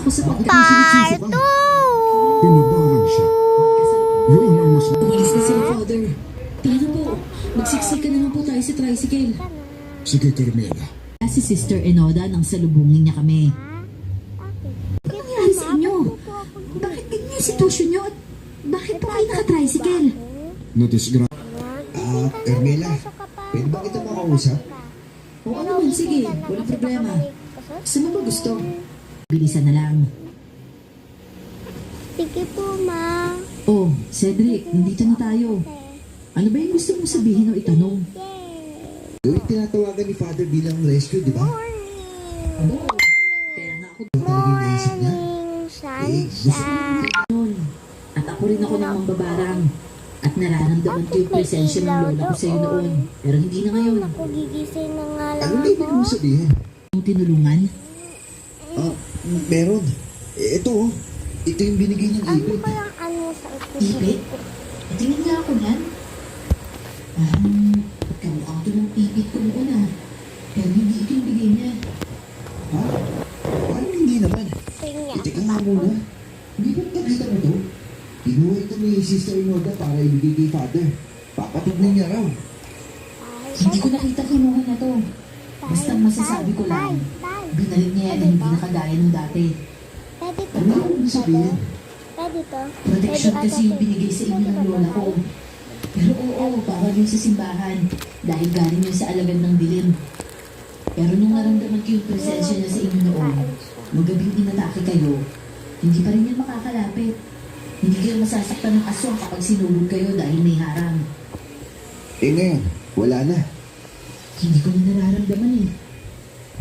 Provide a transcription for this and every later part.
ako sa Bakit pagkakas. mo sinisiso ka? Pinabarang siya. Yun ang mas... Umalis na sila, Father. Tara po. Magsiksika naman po tayo sa tricycle. Sige, Carmela. Si Sister Enoda nang salubungin niya kami. Ano nangyari sa inyo? Bakit ganyan yung sitwasyon niyo? At bakit po kayo naka-tricycle? Nadisgra... Carmela, pwede ba kita makausap? Oo naman, sige. Walang problema. Saan mo ba gusto? Bilisan na lang. Sige po, ma. Oh, Cedric, nandito na tayo. Ano ba yung gusto mong sabihin o itanong? Yung tinatawagan ni Father bilang rescue, di ba? Oo. Kaya nga ako Talagang naisip niya. Gusto noon. At ako rin ako ng mambabarang. At nararamdaman ko yung presensya ng lola ko sa'yo noon. Pero hindi na ngayon. Ako gigising na nga lang Ano ba ibig mo sabihin? Ang tinulungan? Meron. Ito, oh. Ito yung binigay niyang Ano ibig. kayang ano sa Ibig? Tingin nga ako niyan. Kamukha ito ng ibig ko noon ah. Pero hindi ito yung bigay niya. Ha? Parang hindi naman. Pinya. Teka nga muna. Hindi ba nakita mo to? Kinuha ito ni Sister Inoda para ibigay kay Father. Papatignan niya raw. Hindi ko nakita kinuha na to. Basta masasabi ko lang, binalik niya yan na hindi nakagaya ng dati. Pwede to. Ano yung ibig sabihin? Pwede to. Protection kasi yung binigay sa inyo ng lola ko. Pero oo, para yun sa simbahan. Dahil galing yun sa alagad ng dilim. Pero nung naramdaman ko yung presensya niya sa inyo noon, magabing inatake kayo, hindi pa rin yan makakalapit. Hindi kayo masasaktan ng aswang kapag sinulog kayo dahil may harang. Ngayon, wala na. Hindi ko na nararamdaman eh.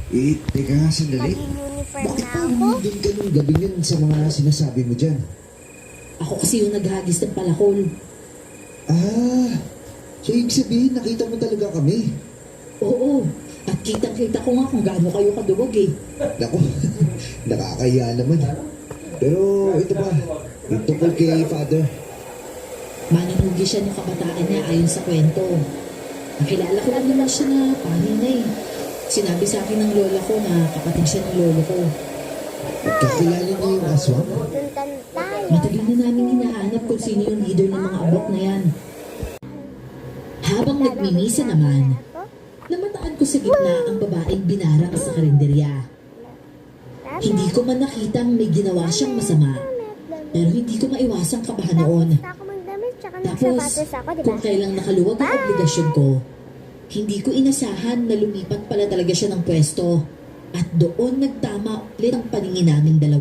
Teka nga sandali. Nag-uniform Bakit na pa ako. umigin ka nung gabi yun sa mga sinasabi mo dyan? Ako kasi yung naghagis ng palakol. So ibig sabihin, nakita mo talaga kami. Oo, at kitang-kita ko nga kung gaano kayo kadubog eh. Naku, nakakahiya naman. Pero ito ba, yung tungkol kay Father, Mananugi siya ng kabataan niya ayon sa kwento. Nakilala ko lang naman siya na panin na eh. Sinabi sa akin ng lola ko na kapatid siya ng lolo ko. kakilala niyo yung aswang? Tuntan tayo. Matagal na namin hinahanap kung sino yung leader ng mga abok na yan. Habang nagmimisa naman, namataan ko sa gitna ang babaeng binarang sa karinderya. Hindi ko man nakitang may ginawa siyang masama, pero hindi ko maiwasang kabahan noon. Basta ako magdamit, tsaka Tapos, nagsapatos ako, diba? kung kailang nakaluwag ang obligasyon ko, hindi ko inasahan na lumipat pala talaga siya ng pwesto. At doon nagtama ulit ang paningin namin dalawa.